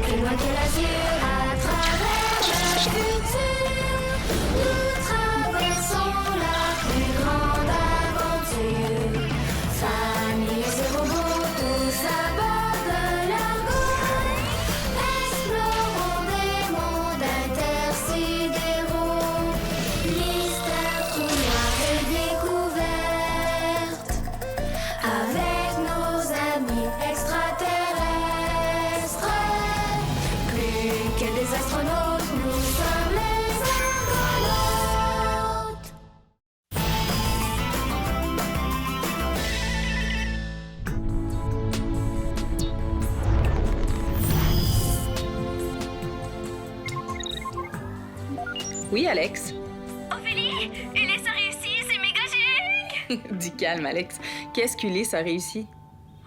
plus loin que l'azur, à travers le futur. Nous traversons la plus grande aventure. Famille et ses robots, tous à bord de l'Argo. Explorons des mondes intersidéraux. Mystère, trou noir et découverte. Avec nos amis extraterrestres. Plus que des astronautes, nous sommes les argonautes. Oui, Alex? Ophélie, Ulysse a réussi, c'est méga génial! Dis calme, Alex. Qu'est-ce qu'Ulysse a réussi?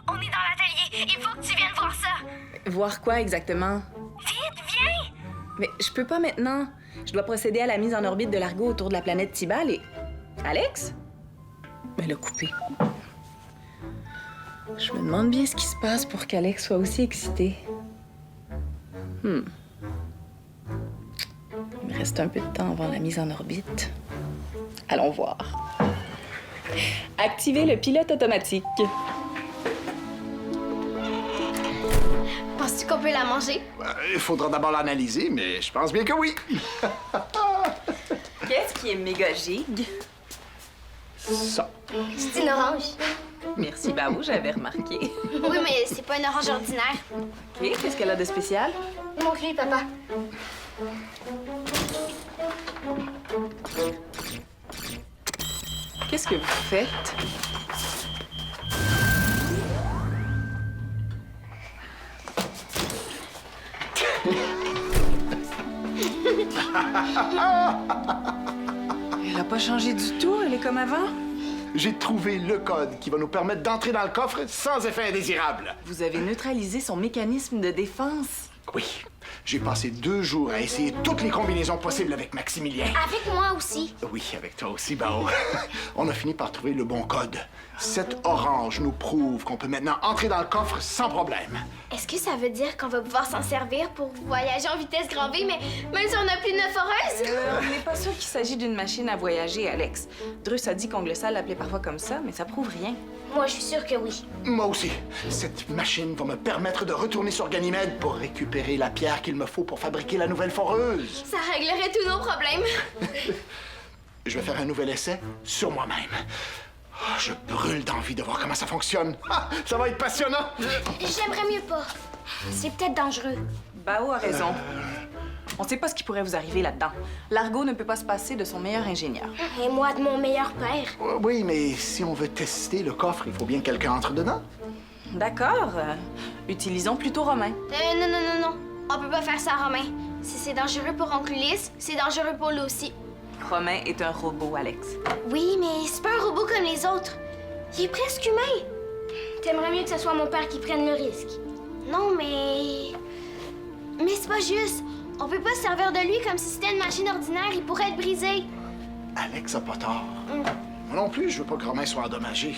On est dans l'atelier, il faut que tu viennes voir ça! Voir quoi exactement? Vite, viens! Mais je peux pas maintenant. Je dois procéder à la mise en orbite de l'Argo autour de la planète Tibal et... Alex? Ben, le coupé. Je me demande bien ce qui se passe pour qu'Alex soit aussi excité. Il me reste un peu de temps avant la mise en orbite. Allons voir. Activez le pilote automatique. Penses-tu qu'on peut la manger? Il faudra d'abord l'analyser, mais je pense bien que oui. Qu'est-ce qui est méga gigue? Ça. C'est une orange. Merci, Bao, j'avais remarqué. Oui, mais c'est pas une orange ordinaire. OK, qu'est-ce qu'elle a de spécial? Montre-lui, papa. Qu'est-ce que vous faites? Elle a pas changé du tout, elle est comme avant. J'ai trouvé le code qui va nous permettre d'entrer dans le coffre sans effet indésirable. Vous avez neutralisé son mécanisme de défense. Oui. J'ai passé 2 jours à essayer toutes les combinaisons possibles avec Maximilien. Avec moi aussi. Oui, avec toi aussi, Bao. On a fini par trouver le bon code. Cette orange nous prouve qu'on peut maintenant entrer dans le coffre sans problème. Est-ce que ça veut dire qu'on va pouvoir s'en servir pour voyager en vitesse grand V, mais même si on n'a plus de 9 foreuses? On n'est pas sûr qu'il s'agit d'une machine à voyager, Alex. Drus a dit qu'Onglesal l'appelait parfois comme ça, mais ça prouve rien. Moi, je suis sûre que oui. Moi aussi. Cette machine va me permettre de retourner sur Ganymède pour récupérer la pierre qu'il me faut pour fabriquer la nouvelle foreuse. Ça réglerait tous nos problèmes. Je vais faire un nouvel essai sur moi-même. Oh, je brûle d'envie de voir comment ça fonctionne. Ah, ça va être passionnant. J'aimerais mieux pas. C'est peut-être dangereux. Bao a raison. On sait pas ce qui pourrait vous arriver là-dedans. L'Argo ne peut pas se passer de son meilleur ingénieur. Et moi, de mon meilleur père. Oui, mais si on veut tester le coffre, il faut bien que quelqu'un entre dedans. D'accord. Utilisons plutôt Romain. Non. On peut pas faire ça, Romain. Si c'est dangereux pour Oncle Ulysse, c'est dangereux pour lui aussi. Romain est un robot, Alex. Oui, mais c'est pas un robot comme les autres. Il est presque humain. T'aimerais mieux que ce soit mon père qui prenne le risque. Non, mais... Mais c'est pas juste. On peut pas se servir de lui comme si c'était une machine ordinaire. Il pourrait être brisé. Alex a pas tort. Moi non plus, je veux pas que Romain soit endommagé.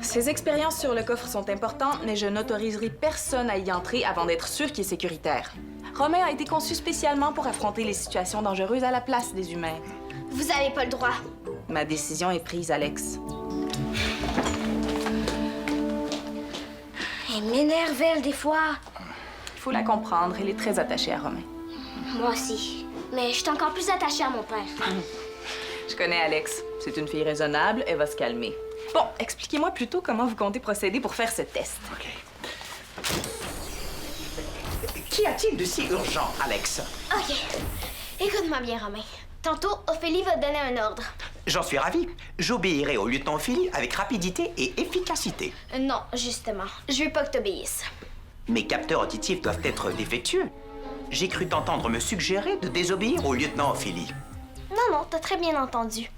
Ces expériences sur le coffre sont importantes, mais je n'autoriserai personne à y entrer avant d'être sûr qu'il est sécuritaire. Romain a été conçu spécialement pour affronter les situations dangereuses à la place des humains. Vous avez pas le droit. Ma décision est prise, Alex. Elle m'énerve, elle, des fois. Il faut la comprendre, elle est très attachée à Romain. Moi aussi. Mais je suis encore plus attachée à mon père. Je connais Alex. C'est une fille raisonnable, elle va se calmer. Bon, expliquez-moi plutôt comment vous comptez procéder pour faire ce test. OK. Qu'y a-t-il de si urgent, Alex? OK. Écoute-moi bien, Romain. Tantôt, Ophélie va te donner un ordre. J'en suis ravi. J'obéirai au lieutenant Ophélie avec rapidité et efficacité. Non, justement. Je veux pas que t'obéisses. Mes capteurs auditifs doivent être défectueux. J'ai cru t'entendre me suggérer de désobéir au lieutenant Ophélie. Non, t'as très bien entendu.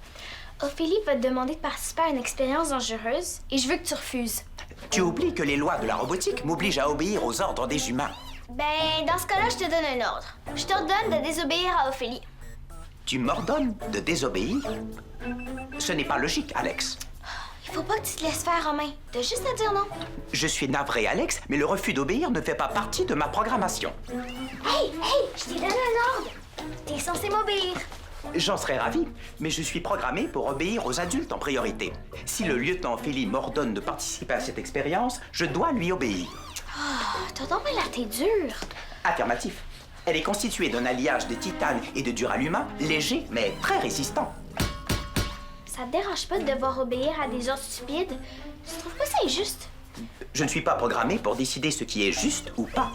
Ophélie va te demander de participer à une expérience dangereuse et je veux que tu refuses. Tu oublies que les lois de la robotique m'obligent à obéir aux ordres des humains. Ben, dans ce cas-là, je te donne un ordre. Je t'ordonne de désobéir à Ophélie. Tu m'ordonnes de désobéir? Ce n'est pas logique, Alex. Il Faut pas que tu te laisses faire, Romain. T'as juste à dire non. Je suis navré, Alex, mais le refus d'obéir ne fait pas partie de ma programmation. Hey, je t'ai donné un ordre. T'es censé m'obéir. J'en serais ravi, mais je suis programmé pour obéir aux adultes en priorité. Si le lieutenant Philly m'ordonne de participer à cette expérience, je dois lui obéir. T'as donc bien l'air t'es dur. Affirmatif. Elle est constituée d'un alliage de titane et de duraluma, léger mais très résistant. Ça te dérange pas de devoir obéir à des ordres stupides? Tu trouves pas ça injuste? Je ne suis pas programmé pour décider ce qui est juste ou pas.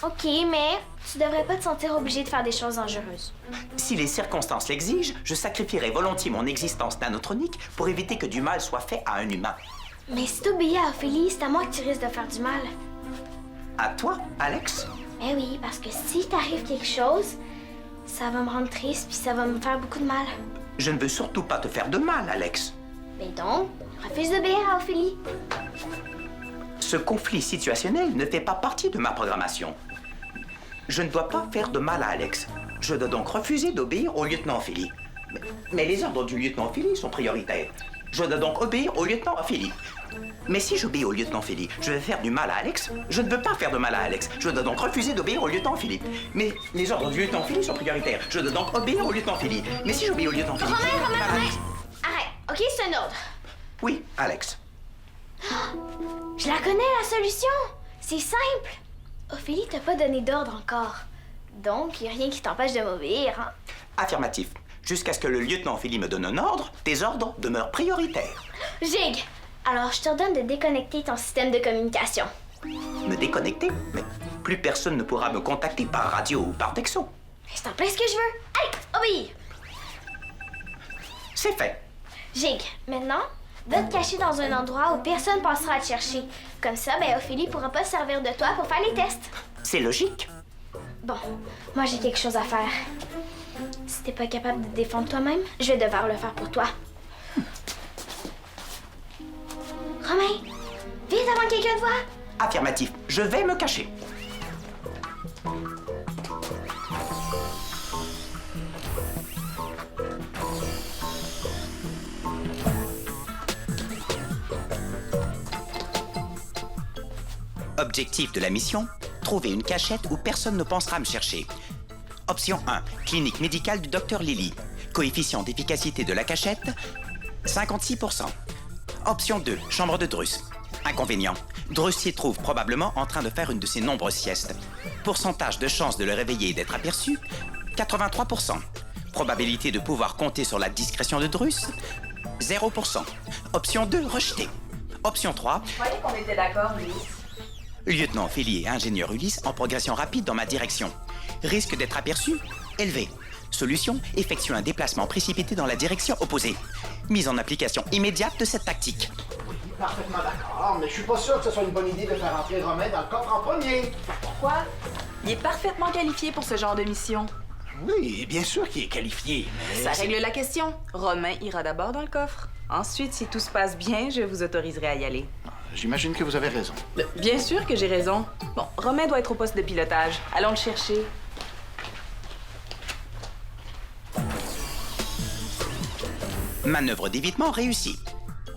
Ok, mais tu devrais pas te sentir obligé de faire des choses dangereuses. Si les circonstances l'exigent, je sacrifierai volontiers mon existence nanotronique pour éviter que du mal soit fait à un humain. Mais si t'obéis à Ophélie, c'est à moi que tu risques de faire du mal. À toi, Alex? Eh oui, parce que si t'arrive quelque chose, ça va me rendre triste puis ça va me faire beaucoup de mal. Je ne veux surtout pas te faire de mal, Alex. Mais donc, refuse d'obéir à Ophélie. Ce conflit situationnel ne fait pas partie de ma programmation. Je ne dois pas faire de mal à Alex. Je dois donc refuser d'obéir au lieutenant Philly. Mais les ordres du lieutenant Philly sont prioritaires. Je dois donc obéir au lieutenant Philly. Mais si j'obéis au lieutenant Philly, je vais faire du mal à Alex. Je ne veux pas faire de mal à Alex. Je dois donc refuser d'obéir au lieutenant Philly. Mais les ordres du lieutenant Philly sont prioritaires. Je dois donc obéir au lieutenant Philly. Mais si j'obéis au lieutenant Philly... Romain! Arrête, ok, c'est un ordre. Oui, Alex. Je la connais, la solution. C'est simple. Ophélie t'a pas donné d'ordre encore. Donc, y a rien qui t'empêche de m'obéir, hein? Affirmatif. Jusqu'à ce que le lieutenant Philly me donne un ordre, tes ordres demeurent prioritaires. Jig! Alors, je t'ordonne de déconnecter ton système de communication. Me déconnecter? Mais plus personne ne pourra me contacter par radio ou par texto. C'est en plein ce que je veux. Allez, obéis! C'est fait. Jig, maintenant, va te cacher dans un endroit où personne pensera à te chercher. Comme ça, ben, Ophélie pourra pas se servir de toi pour faire les tests. C'est logique. Bon, moi j'ai quelque chose à faire. Si t'es pas capable de te défendre toi-même, je vais devoir le faire pour toi. Romain, vite avant que quelqu'un te voie. Affirmatif. Je vais me cacher. Objectif de la mission, trouver une cachette où personne ne pensera me chercher. Option 1, clinique médicale du Dr Lily. Coefficient d'efficacité de la cachette, 56%. Option 2, chambre de Drus. Inconvénient, Drus s'y trouve probablement en train de faire une de ses nombreuses siestes. Pourcentage de chance de le réveiller et d'être aperçu, 83%. Probabilité de pouvoir compter sur la discrétion de Drus, 0%. Option 2, rejetée. Option 3, Je croyais qu'on était d'accord, Ulysse. lieutenant Philly et ingénieur Ulysse en progression rapide dans ma direction. Risque d'être aperçu, élevé. Solution, effectue un déplacement précipité dans la direction opposée. Mise en application immédiate de cette tactique. Parfaitement d'accord, mais je suis pas sûr que ce soit une bonne idée de faire entrer Romain dans le coffre en premier. Pourquoi? Il est parfaitement qualifié pour ce genre de mission. Oui, bien sûr qu'il est qualifié, mais... Ça règle la question. Romain ira d'abord dans le coffre. Ensuite, si tout se passe bien, je vous autoriserai à y aller. J'imagine que vous avez raison. Bien sûr que j'ai raison. Bon, Romain doit être au poste de pilotage. Allons le chercher. Manœuvre d'évitement réussie.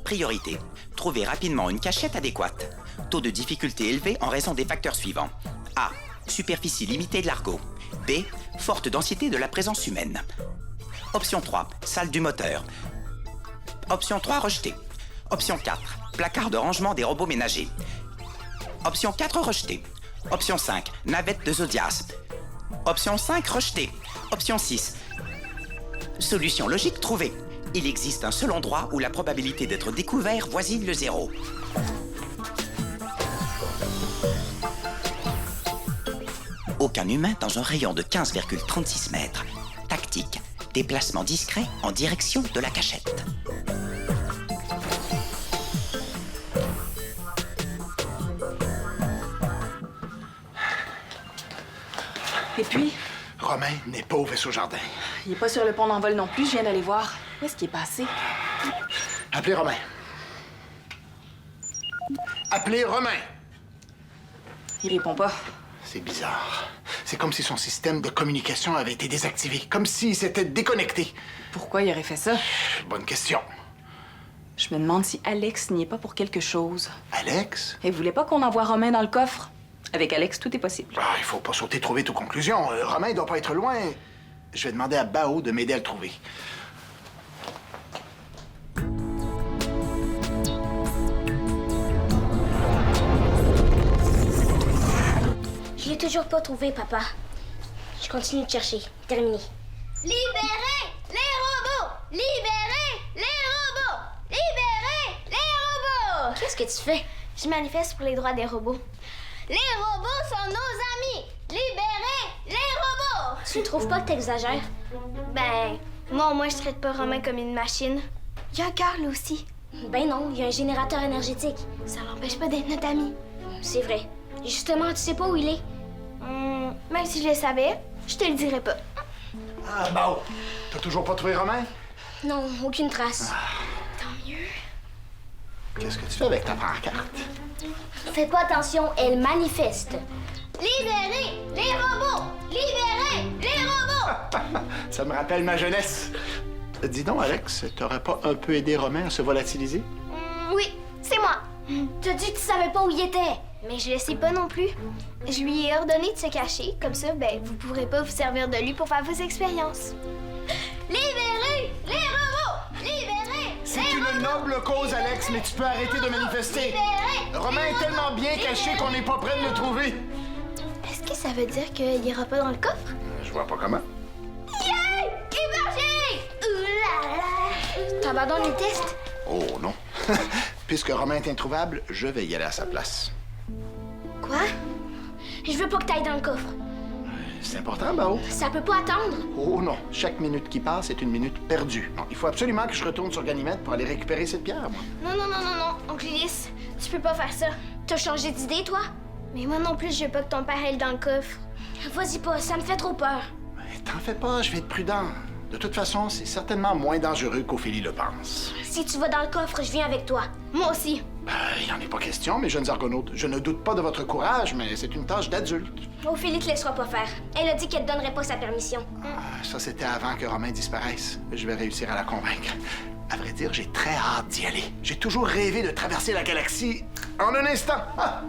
Priorité, trouver rapidement une cachette adéquate. Taux de difficulté élevé en raison des facteurs suivants. A. Superficie limitée de l'argot. B. Forte densité de la présence humaine. Option 3. Salle du moteur. Option 3, rejetée. Option 4. Placard de rangement des robots ménagers. Option 4, rejetée. Option 5. Navette de Zodias. Option 5, rejetée. Option 6. Solution logique trouvée. Il existe un seul endroit où la probabilité d'être découvert voisine le 0. Aucun humain dans un rayon de 15,36 mètres. Tactique. Déplacement discret en direction de la cachette. Et puis, Romain n'est pas au vaisseau jardin. il est pas sur le pont d'envol non plus, je viens d'aller voir. Où est-ce qu'il est passé? Appelez Romain. Appelez Romain! Il répond pas. C'est bizarre. C'est comme si son système de communication avait été désactivé. Comme s'il s'était déconnecté. Pourquoi il aurait fait ça? Bonne question. Je me demande si Alex n'y est pas pour quelque chose. Alex? Elle voulait pas qu'on envoie Romain dans le coffre. Avec Alex, tout est possible. Ah, il faut pas sauter trop vite aux conclusions. Romain doit pas être loin. Je vais demander à Bao de m'aider à le trouver. Je l'ai toujours pas trouvé, papa. Je continue de chercher. Terminé. Libérez les robots! Libérez les robots! Libérez les robots! Qu'est-ce que tu fais? Je manifeste pour les droits des robots. Les robots sont nos amis! Libérez les robots! Tu trouves pas que t'exagères? Ben, moi au moins je traite pas Romain comme une machine. Il y a un cœur, lui aussi. Ben non, il y a un générateur énergétique. Ça l'empêche pas d'être notre ami. C'est vrai. Justement, tu sais pas où il est. Même si je le savais, je te le dirais pas. Ah, Bao, t'as toujours pas trouvé Romain? Non, aucune trace. Tant mieux. Qu'est-ce que tu fais avec ta pancarte? Fais pas attention, elle manifeste. Libérez les robots! Libérez les robots! Ça me rappelle ma jeunesse. Dis donc, Alex, t'aurais pas un peu aidé Romain à se volatiliser? Oui, c'est moi. T'as dit que tu savais pas où il était. Mais je le sais pas non plus. Je lui ai ordonné de se cacher. Comme ça, ben, vous pourrez pas vous servir de lui pour faire vos expériences. Libérez les robots! Libérez C'est les une robots! noble cause, Alex, mais tu peux arrêter de manifester. Libérez Romain est tellement bien caché qu'on n'est pas prêt de le trouver. Est-ce que ça veut dire qu'il ira pas dans le coffre? Je vois pas comment. Yay! Émergé! Oulala! T'abandonnes le test? Oh non. Puisque Romain est introuvable, je vais y aller à sa place. Quoi? Je veux pas que t'ailles dans le coffre. C'est important, Bao. Ça peut pas attendre. Oh non, chaque minute qui passe est une minute perdue. Non, il faut absolument que je retourne sur Ganymède pour aller récupérer cette pierre, moi. Non, Oncle Ulysse, tu peux pas faire ça. T'as changé d'idée, toi? Mais moi non plus, je veux pas que ton père aille dans le coffre. Vas-y pas, ça me fait trop peur. Mais t'en fais pas, je vais être prudent. De toute façon, c'est certainement moins dangereux qu'Ophélie le pense. Si tu vas dans le coffre, je viens avec toi. Moi aussi. Il en est pas question, mes jeunes argonautes. Je ne doute pas de votre courage, mais c'est une tâche d'adulte. Ophélie te laissera pas faire. Elle a dit qu'elle te donnerait pas sa permission. Ça, c'était avant que Romain disparaisse. Je vais réussir à la convaincre. À vrai dire, j'ai très hâte d'y aller. J'ai toujours rêvé de traverser la galaxie en un instant. Ah!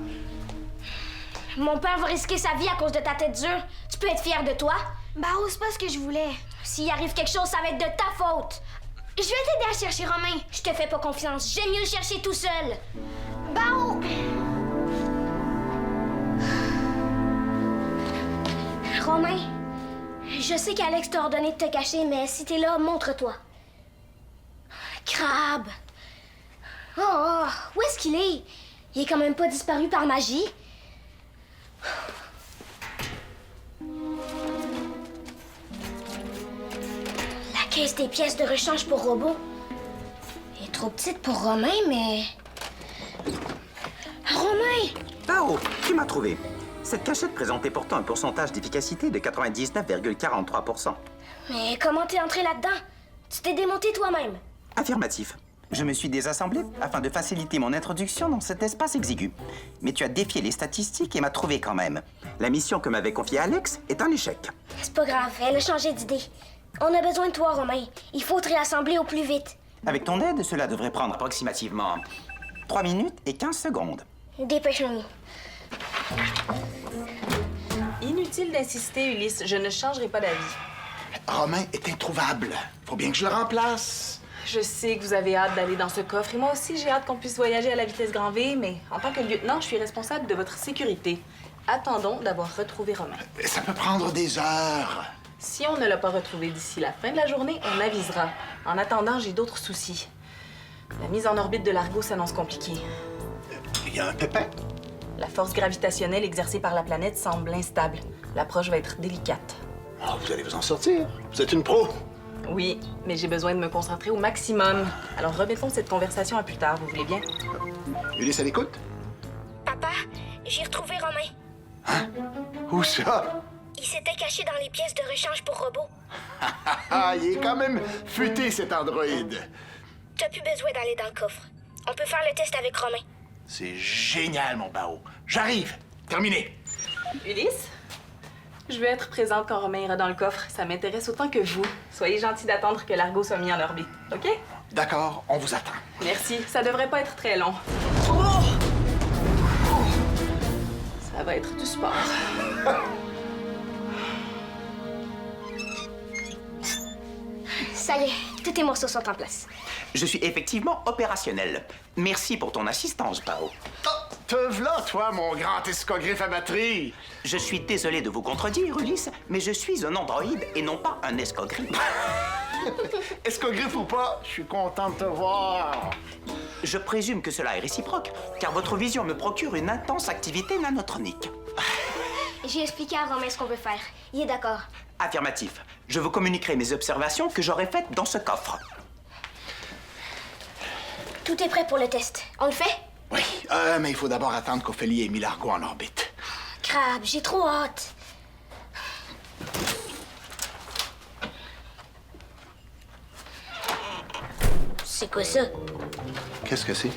Mon père va risquer sa vie à cause de ta tête dure. Tu peux être fier de toi? Bah, c'est pas ce que je voulais. S'il arrive quelque chose, ça va être de ta faute. Je vais t'aider à chercher Romain. Je te fais pas confiance. J'aime mieux le chercher tout seul. Bao! Romain, je sais qu'Alex t'a ordonné de te cacher, mais si t'es là, montre-toi. Crabe! Oh, où est-ce qu'il est? Il est quand même pas disparu par magie. La caisse des pièces de rechange pour robots. Elle est trop petite pour Romain, mais... Romain! Bao, tu m'as trouvé. Cette cachette présentait pourtant un pourcentage d'efficacité de 99,43%. Mais comment t'es entré là-dedans? Tu t'es démonté toi-même. Affirmatif. Je me suis désassemblé afin de faciliter mon introduction dans cet espace exigu. Mais tu as défié les statistiques et m'as trouvé quand même. La mission que m'avait confiée Alex est un échec. C'est pas grave, elle a changé d'idée. On a besoin de toi, Romain. Il faut te réassembler au plus vite. Avec ton aide, cela devrait prendre approximativement 3 minutes et 15 secondes. Dépêchons-nous. Inutile d'insister, Ulysse. Je ne changerai pas d'avis. Romain est introuvable. Faut bien que je le remplace. Je sais que vous avez hâte d'aller dans ce coffre et moi aussi j'ai hâte qu'on puisse voyager à la vitesse grand V, mais en tant que lieutenant, je suis responsable de votre sécurité. Attendons d'avoir retrouvé Romain. Ça peut prendre des heures. Si on ne l'a pas retrouvé d'ici la fin de la journée, on avisera. En attendant, j'ai d'autres soucis. La mise en orbite de l'Argo s'annonce compliquée. Il y a un pépin. La force gravitationnelle exercée par la planète semble instable. L'approche va être délicate. Oh, vous allez vous en sortir. Vous êtes une pro. Oui, mais j'ai besoin de me concentrer au maximum. Alors remettons cette conversation à plus tard, vous voulez bien? Ulysse, à l'écoute? Papa, j'ai retrouvé Romain. Où ça? Il s'était caché dans les pièces de rechange pour robots. Ah, il est quand même futé, cet androïde. T'as plus besoin d'aller dans le coffre. On peut faire le test avec Romain. C'est génial, mon Bao. J'arrive. Terminé. Ulysse? Je veux être présente quand Romain ira dans le coffre. Ça m'intéresse autant que vous. Soyez gentil d'attendre que l'Argo soit mis en orbite, OK? D'accord, on vous attend. Merci, ça devrait pas être très long. Oh! Ça va être du sport. Ça y est, tous tes morceaux sont en place. Je suis effectivement opérationnel. Merci pour ton assistance, Bao. Oh, te v'là, toi, mon grand escogriffe à batterie. Je suis désolé de vous contredire, Ulysse, mais je suis un androïde et non pas un escogriffe. Escogriffe ou pas, je suis content de te voir. Je présume que cela est réciproque, car votre vision me procure une intense activité nanotronique. J'ai expliqué à Romain ce qu'on veut faire. Il est d'accord. Affirmatif. Je vous communiquerai mes observations que j'aurai faites dans ce coffre. Tout est prêt pour le test. On le fait? Oui, mais il faut d'abord attendre qu'Ophélie ait mis l'argot en orbite. Crabe, j'ai trop hâte. C'est quoi ça? Qu'est-ce que c'est?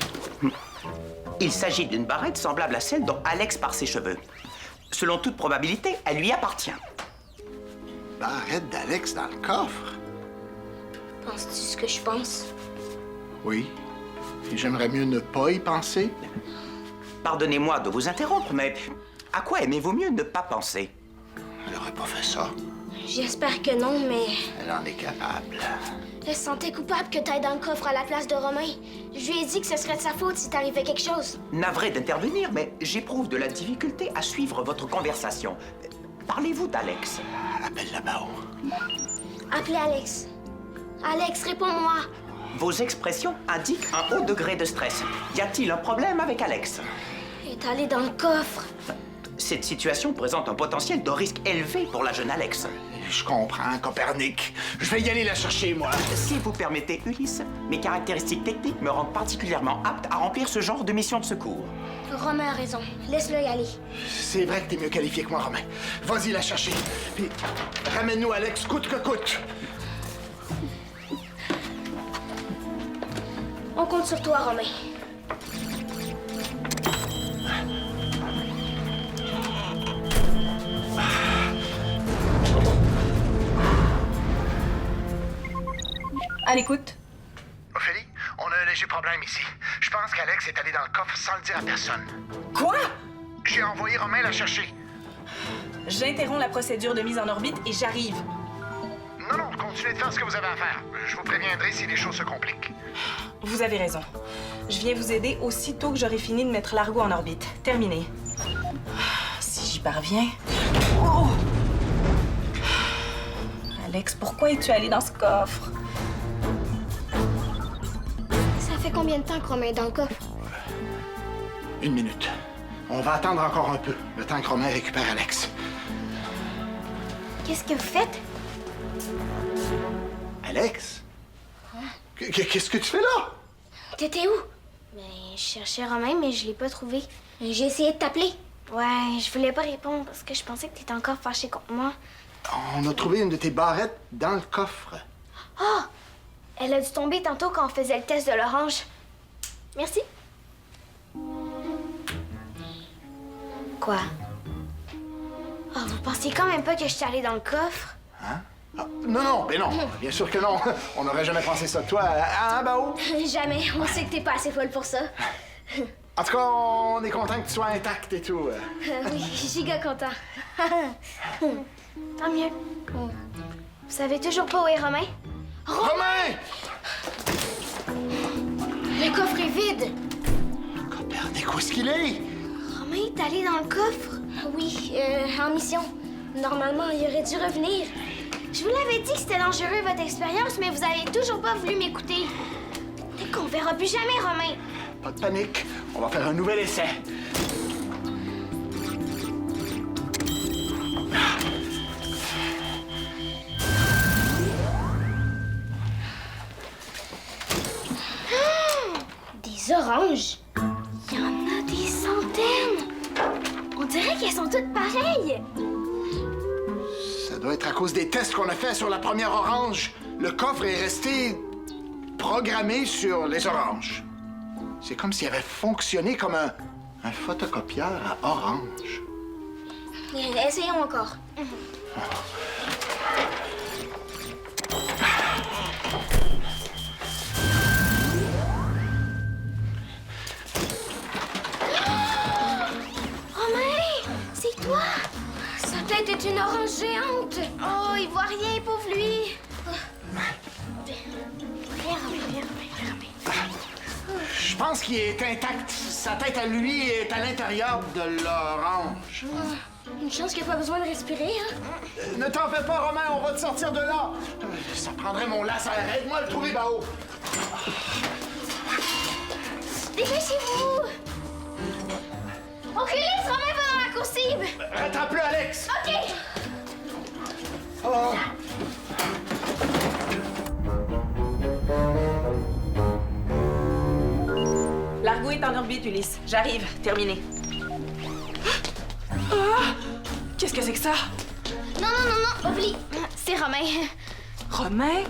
Il s'agit d'une barrette semblable à celle dont Alex part ses cheveux. Selon toute probabilité, elle lui appartient. Barrette d'Alex dans le coffre? Penses-tu ce que je pense? Oui. Et j'aimerais mieux ne pas y penser. Pardonnez-moi de vous interrompre, mais à quoi aimez-vous mieux ne pas penser? Elle aurait pas fait ça. J'espère que non, mais... Elle en est capable. Elle se sentait coupable que t'ailles dans le coffre à la place de Romain. Je lui ai dit que ce serait de sa faute si t'arrivait quelque chose. Navré d'intervenir, mais j'éprouve de la difficulté à suivre votre conversation. Parlez-vous d'Alex? Appelle là-bas. Appelez Alex. Alex, réponds-moi. Vos expressions indiquent un haut degré de stress. Y a-t-il un problème avec Alex? Elle est allée dans le coffre. Cette situation présente un potentiel de risque élevé pour la jeune Alex. Je comprends, Copernic. Je vais y aller la chercher, moi. Si vous permettez, Ulysse, mes caractéristiques techniques me rendent particulièrement apte à remplir ce genre de mission de secours. Romain a raison. Laisse-le y aller. C'est vrai que t'es mieux qualifié que moi, Romain. Vas-y la chercher. Puis ramène-nous Alex, coûte que coûte. On compte sur toi, Romain. À l'écoute. Ophélie, on a un léger problème ici. Je pense qu'Alex est allé dans le coffre sans le dire à personne. Quoi? J'ai envoyé Romain la chercher. J'interromps la procédure de mise en orbite et j'arrive. Non, continuez de faire ce que vous avez à faire. Je vous préviendrai si les choses se compliquent. Vous avez raison. Je viens vous aider aussitôt que j'aurai fini de mettre l'argot en orbite. Terminé. Si j'y parviens... Oh! Alex, pourquoi es-tu allé dans ce coffre? Ça fait combien de temps que Romain est dans le coffre? 1 minute. On va attendre encore un peu, le temps que Romain récupère Alex. Qu'est-ce que vous faites? Alex? Qu'est-ce que tu fais là? T'étais où? Ben, je cherchais Romain, mais je l'ai pas trouvé. J'ai essayé de t'appeler. Ouais, je voulais pas répondre parce que je pensais que t'étais encore fâché contre moi. On a trouvé une de tes barrettes dans le coffre. Oh! Elle a dû tomber tantôt quand on faisait le test de l'orange. Merci. Quoi? Oh, vous pensiez quand même pas que je suis allée dans le coffre? Hein? Ah, non, bien sûr que non. On n'aurait jamais pensé ça de toi, hein, Bao? Jamais. On sait que t'es pas assez folle pour ça. En tout cas, on est content que tu sois intact et tout. Oui, giga content. Tant mieux. Vous savez toujours pas où est Romain? Romain! Le coffre est vide. Copernic, où est-ce qu'il est? Romain est allé dans le coffre? Oui, en mission. Normalement, il aurait dû revenir. Je vous l'avais dit que c'était dangereux, votre expérience, mais vous avez toujours pas voulu m'écouter. Peut-être qu'on verra plus jamais, Romain. Pas de panique, on va faire un nouvel essai. Des oranges? Il y en a des centaines. On dirait qu'elles sont toutes pareilles. Ça doit être à cause des tests qu'on a fait sur la première orange. Le coffre est resté programmé sur les oranges. C'est comme s'il avait fonctionné comme un photocopieur à orange. Essayons encore. tête est une orange géante. Oh, il voit rien, pauvre lui. Viens, Romain. Je pense qu'il est intact. Sa tête à lui est à l'intérieur de l'orange. Une chance qu'il n'a pas besoin de respirer, hein? Ne t'en fais pas, Romain, on va te sortir de là. Ça prendrait mon laser. Aide-moi à le trouver, Bao. Dépêchez-vous! Oculus, Romain va dans la coursive! Rattrape-le, Alex. OK! Oh. L'argot est en orbite, Ulysse. J'arrive. Terminé. Ah! Qu'est-ce que c'est que ça? Non, oublie. C'est Romain. Romain?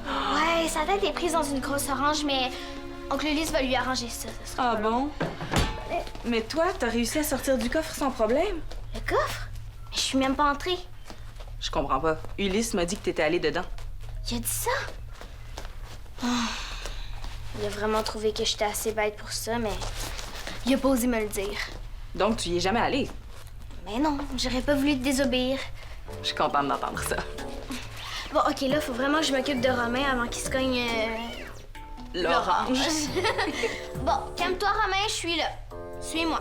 Ouais, sa tête est prise dans une grosse orange, mais Oncle Ulysse va lui arranger ça. Ça sera Ah pas long. bon? Mais toi, t'as réussi à sortir du coffre sans problème? Le coffre? Mais je suis même pas entrée. Je comprends pas. Ulysse m'a dit que t'étais allé dedans. Il a dit ça? Oh. Il a vraiment trouvé que j'étais assez bête pour ça, mais il a pas osé me le dire. Donc, tu y es jamais allé. Mais non, j'aurais pas voulu te désobéir. Je suis contente d'entendre ça. Bon, OK, là, faut vraiment que je m'occupe de Romain avant qu'il se cogne... L'orange. Bon, calme-toi, Romain, je suis là. Suis-moi.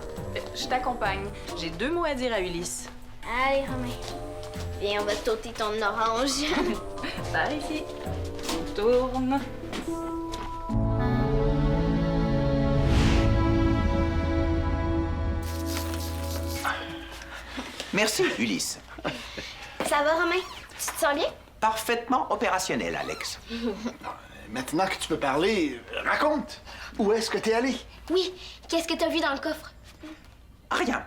Je t'accompagne. J'ai 2 mots à dire à Ulysse. Allez, Romain. Viens, on va t'ôter ton orange. Par ici. On tourne. Merci, Ulysse. Ça va, Romain? Tu te sens bien? Parfaitement opérationnel, Alex. Maintenant que tu peux parler, raconte. Où est-ce que t'es allé? Oui. Qu'est-ce que t'as vu dans le coffre? Rien.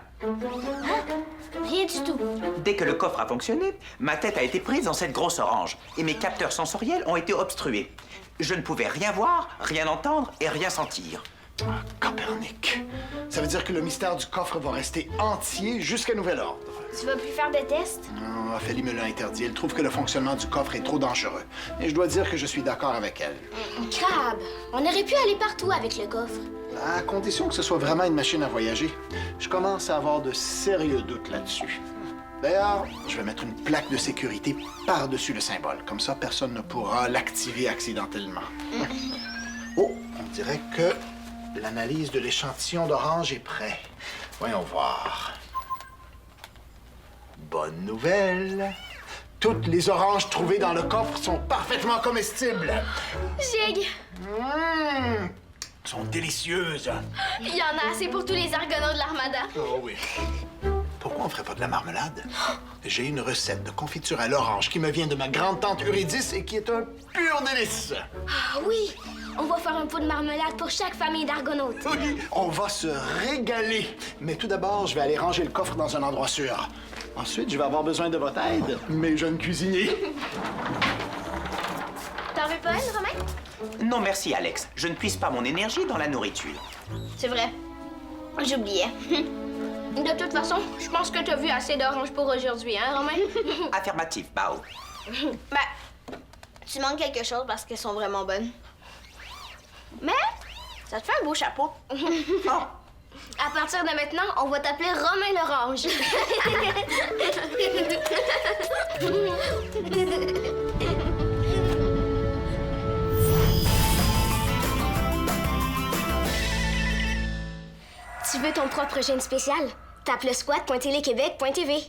Rien du tout. Dès que le coffre a fonctionné, ma tête a été prise dans cette grosse orange et mes capteurs sensoriels ont été obstrués. Je ne pouvais rien voir, rien entendre et rien sentir. Ah, Copernic. Ça veut dire que le mystère du coffre va rester entier jusqu'à nouvel ordre. Tu vas plus faire de tests? Non, Ophélie me l'a interdit. Elle trouve que le fonctionnement du coffre est trop dangereux. Et je dois dire que je suis d'accord avec elle. Crabe, on aurait pu aller partout avec le coffre. À condition que ce soit vraiment une machine à voyager. Je commence à avoir de sérieux doutes là-dessus. D'ailleurs, je vais mettre une plaque de sécurité par-dessus le symbole. Comme ça, personne ne pourra l'activer accidentellement. Oh, on dirait que l'analyse de l'échantillon d'orange est prêt. Voyons voir. Bonne nouvelle. Toutes les oranges trouvées dans le coffre sont parfaitement comestibles. Jig, Sont délicieuses. il y en a assez pour tous les argonautes de l'Armada. Oh oui. Pourquoi on ferait pas de la marmelade? J'ai une recette de confiture à l'orange qui me vient de ma grande-tante Eurydice et qui est un pur délice. Ah oui, on va faire un pot de marmelade pour chaque famille d'argonautes. Oui, on va se régaler. Mais tout d'abord, je vais aller ranger le coffre dans un endroit sûr. Ensuite, je vais avoir besoin de votre aide, mes jeunes cuisiniers. T'en veux pas une, Romain? Non, merci, Alex. Je ne puise pas mon énergie dans la nourriture. C'est vrai. J'oubliais. De toute façon, je pense que t'as vu assez d'oranges pour aujourd'hui, hein, Romain? Affirmatif, Bao. Ben, tu manques quelque chose parce qu'elles sont vraiment bonnes. Mais, ça te fait un beau chapeau. Oh, À partir de maintenant, on va t'appeler Romain l'Orange. Tu veux ton propre gène spécial? Tape le squat.téléquébec.tv.